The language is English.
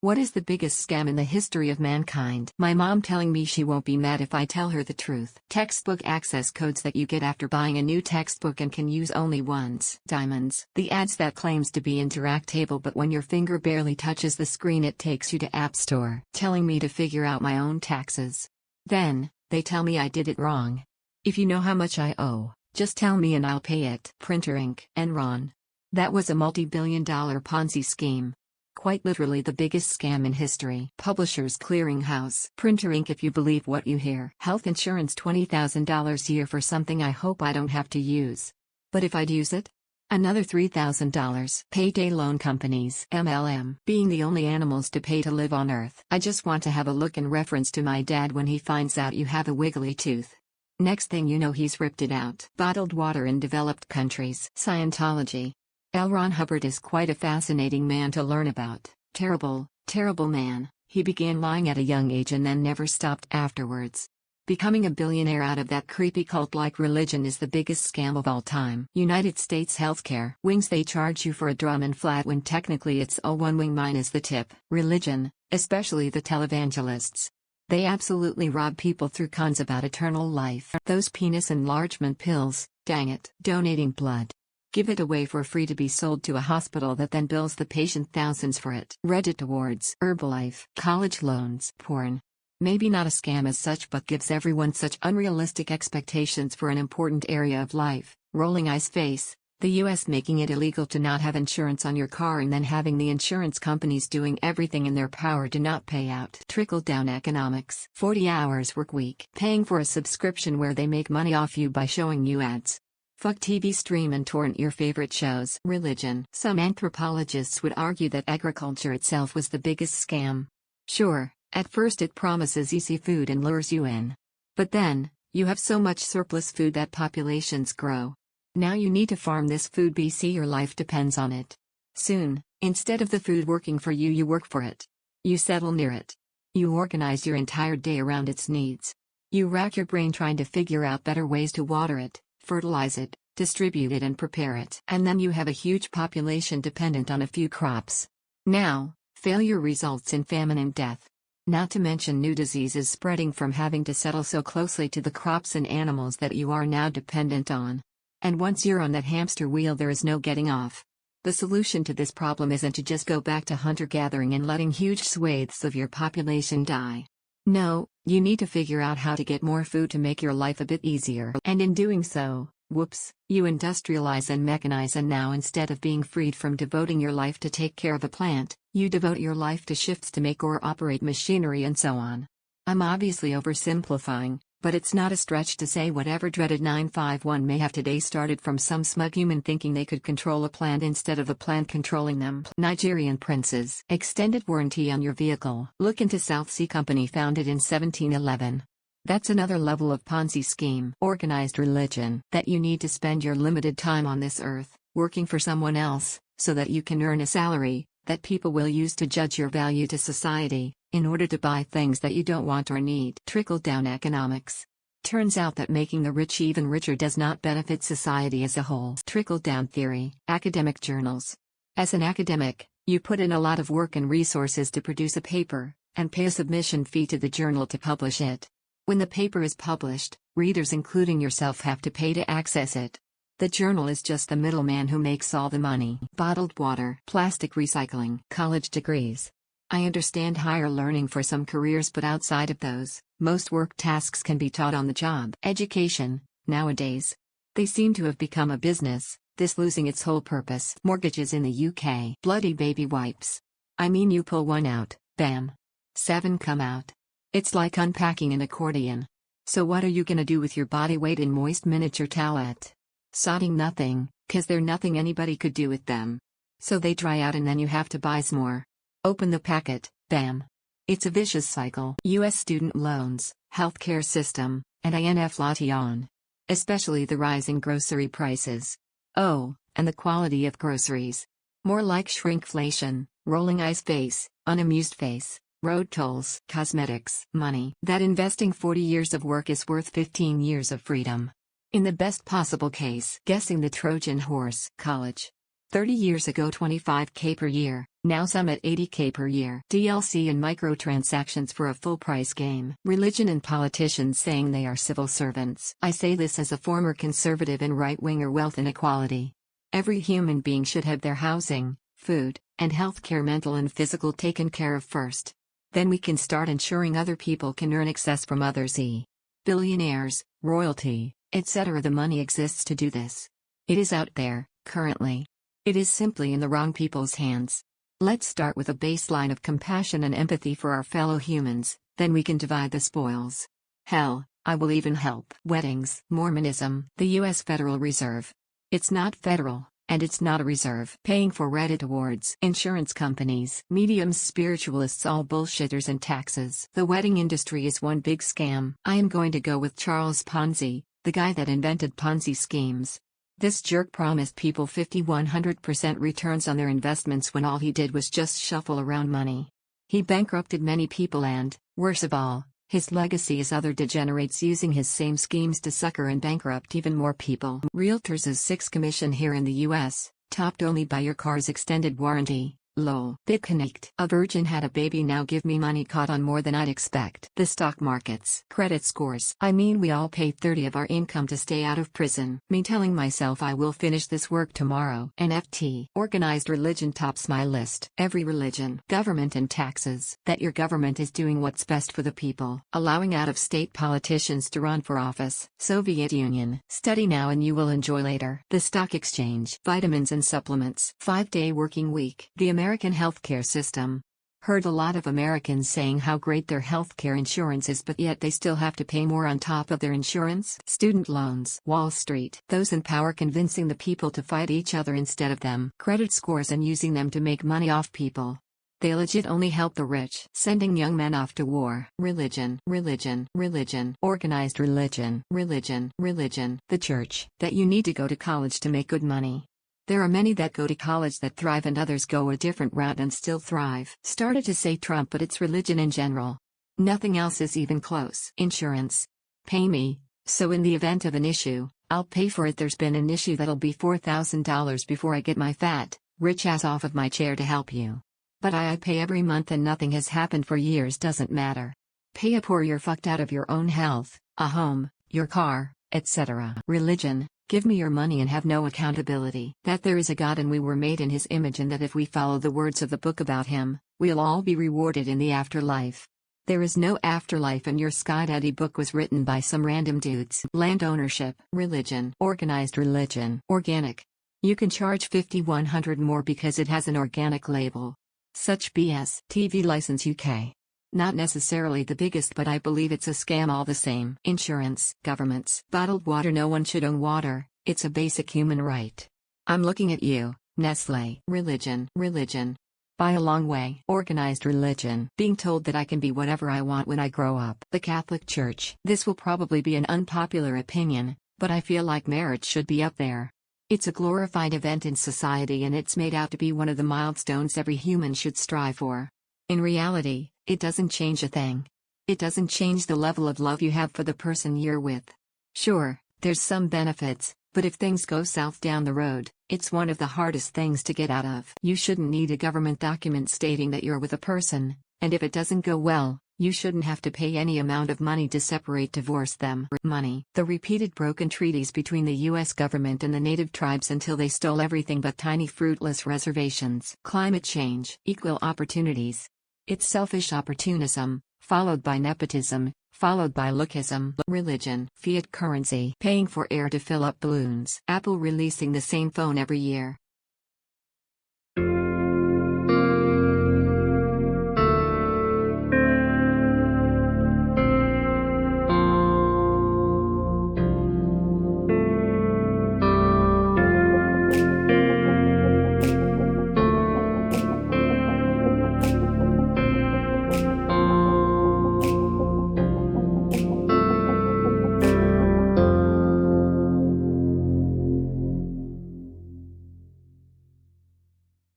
What is the biggest scam in the history of mankind? My mom telling me she won't be mad if I tell her the truth. Textbook access codes that you get after buying a new textbook and can use only once. Diamonds. The ads that claims to be interactable, but when your finger barely touches the screen it takes you to App Store. Telling me to figure out my own taxes. Then, they tell me I did it wrong. If you know how much I owe, just tell me and I'll pay it. Printer ink. Enron. That was a multi-billion-dollar Ponzi scheme. Quite literally the biggest scam in history. Publishers Clearinghouse. Printer ink if you believe what you hear. Health insurance $20,000 a year for something I hope I don't have to use. But if I'd use it? Another $3,000. Payday loan companies. MLM. Being the only animals to pay to live on Earth. I just want to have a look in reference to my dad when he finds out you have a wiggly tooth. Next thing you know he's ripped it out. Bottled water in developed countries. Scientology. L. Ron Hubbard is quite a fascinating man to learn about. Terrible, terrible man. He began lying at a young age and then never stopped afterwards. Becoming a billionaire out of that creepy cult-like religion is the biggest scam of all time. United States healthcare. Wings. They charge you for a drum and flat when technically it's all one wing minus the tip. Religion, especially the televangelists. They absolutely rob people through cons about eternal life. Those penis enlargement pills, dang it. Donating blood. Give it away for free to be sold to a hospital that then bills the patient thousands for it. Reddit awards. Herbalife. College loans. Porn. Maybe not a scam as such, but gives everyone such unrealistic expectations for an important area of life. Rolling eyes face. The US making it illegal to not have insurance on your car and then having the insurance companies doing everything in their power to not pay out. Trickle-down economics. 40 hours work week. Paying for a subscription where they make money off you by showing you ads. Fuck TV, stream and torrent your favorite shows. Religion. Some anthropologists would argue that agriculture itself was the biggest scam. Sure, at first it promises easy food and lures you in. But then, you have so much surplus food that populations grow. Now you need to farm this food, BC your life depends on it. Soon, instead of the food working for you, you work for it. You settle near it. You organize your entire day around its needs. You rack your brain trying to figure out better ways to water it, fertilize it, distribute it and prepare it. And then you have a huge population dependent on a few crops. Now, failure results in famine and death. Not to mention new diseases spreading from having to settle so closely to the crops and animals that you are now dependent on. And once you're on that hamster wheel there is no getting off. The solution to this problem isn't to just go back to hunter-gathering and letting huge swathes of your population die. No, you need to figure out how to get more food to make your life a bit easier. And in doing so, whoops, you industrialize and mechanize, and now instead of being freed from devoting your life to take care of a plant, you devote your life to shifts to make or operate machinery and so on. I'm obviously oversimplifying, but it's not a stretch to say whatever dreaded 951 may have today started from some smug human thinking they could control a plant instead of a plant controlling them. Nigerian princes. Extended warranty on your vehicle. Look into South Sea Company, founded in 1711. That's another level of Ponzi scheme. Organized religion. That you need to spend your limited time on this earth, working for someone else, so that you can earn a salary, that people will use to judge your value to society, in order to buy things that you don't want or need. Trickle-down economics. Turns out that making the rich even richer does not benefit society as a whole. Trickle-down theory. Academic journals. As an academic, you put in a lot of work and resources to produce a paper, and pay a submission fee to the journal to publish it. When the paper is published, readers including yourself have to pay to access it. The journal is just the middleman who makes all the money. Bottled water. Plastic recycling. College degrees. I understand higher learning for some careers, but outside of those, most work tasks can be taught on the job. Education, nowadays. They seem to have become a business, this losing its whole purpose. Mortgages in the UK. Bloody baby wipes. I mean, you pull one out, bam. 7 come out. It's like unpacking an accordion. So what are you gonna do with your body weight in moist miniature towelette? Sodding nothing, 'cause there's nothing anybody could do with them. So they dry out and then you have to buy some more. Open the packet, bam. It's a vicious cycle. US student loans, healthcare system, and inflation. Especially the rising grocery prices. Oh, and the quality of groceries. More like shrinkflation, rolling eyes face, unamused face, road tolls, cosmetics, money. That investing 40 years of work is worth 15 years of freedom. In the best possible case. Guessing the Trojan horse. College. 30 years ago $25K per year, Now some at $80K per year. DLC and microtransactions for a full-price game. Religion and politicians saying they are civil servants. I say this as a former conservative and right-winger. Wealth inequality. Every human being should have their housing, food, and healthcare, mental and physical, taken care of first. Then we can start ensuring other people can earn excess from others. Billionaires, royalty, etc. The money exists to do this. It is out there, currently. It is simply in the wrong people's hands. Let's start with a baseline of compassion and empathy for our fellow humans, then we can divide the spoils. Hell, I will even help. Weddings. Mormonism. The U.S. Federal Reserve. It's not federal, and it's not a reserve. Paying for Reddit awards. Insurance companies. Mediums. Spiritualists. All bullshitters. And taxes. The wedding industry is one big scam. I am going to go with Charles Ponzi, the guy that invented Ponzi schemes. This jerk promised people 100% returns on their investments when all he did was just shuffle around money. He bankrupted many people and, worst of all, his legacy is other degenerates using his same schemes to sucker and bankrupt even more people. Realtors is 6 commission here in the US, topped only by your car's extended warranty. Lol. BitConnect. A virgin had a baby, now give me money. Caught on more than I'd expect. The stock markets. Credit scores. I mean, we all pay 30 of our income to stay out of prison. Me telling myself I will finish this work tomorrow. NFT. Organized religion tops my list. Every religion. Government and taxes. That your government is doing what's best for the people. Allowing out-of-state politicians to run for office. Soviet Union. Study now and you will enjoy later. The stock exchange. Vitamins and supplements. 5-day working week. The American healthcare system. Heard a lot of Americans saying how great their healthcare insurance is, but yet they still have to pay more on top of their insurance. Student loans. Wall Street. Those in power convincing the people to fight each other instead of them. Credit scores and using them to make money off people. They legit only help the rich. Sending young men off to war. Religion. Organized religion. The church. That you need to go to college to make good money. There are many that go to college that thrive and others go a different route and still thrive. Started to say Trump, but it's religion in general. Nothing else is even close. Insurance. Pay me, so in the event of an issue, I'll pay for it. There's been an issue that'll be $4,000 before I get my fat, rich ass off of my chair to help you. But I pay every month and nothing has happened for years. Doesn't matter. Pay up or you're fucked out of your own health, a home, your car, etc. Religion. Give me your money and have no accountability. That there is a God and we were made in his image, and that if we follow the words of the book about him, we'll all be rewarded in the afterlife. There is no afterlife and your Sky Daddy book was written by some random dudes. Land ownership. Religion. Organized religion. Organic. You can charge $5,100 more because it has an organic label. Such BS. TV license UK. Not necessarily the biggest, but I believe it's a scam all the same. Insurance. Governments. Bottled water. No one should own water, it's a basic human right. I'm looking at you, Nestle. Religion. By a long way. Organized religion. Being told that I can be whatever I want when I grow up. The Catholic Church. This will probably be an unpopular opinion, but I feel like marriage should be up there. It's a glorified event in society and it's made out to be one of the milestones every human should strive for. In reality, it doesn't change a thing. It doesn't change the level of love you have for the person you're with. Sure, there's some benefits, but if things go south down the road, it's one of the hardest things to get out of. You shouldn't need a government document stating that you're with a person, and if it doesn't go well, you shouldn't have to pay any amount of money to divorce them. Money. The repeated broken treaties between the US government and the native tribes until they stole everything but tiny fruitless reservations. Climate change. Equal opportunities. It's selfish opportunism, followed by nepotism, followed by lookism. Religion. Fiat currency. Paying for air to fill up balloons. Apple releasing the same phone every year.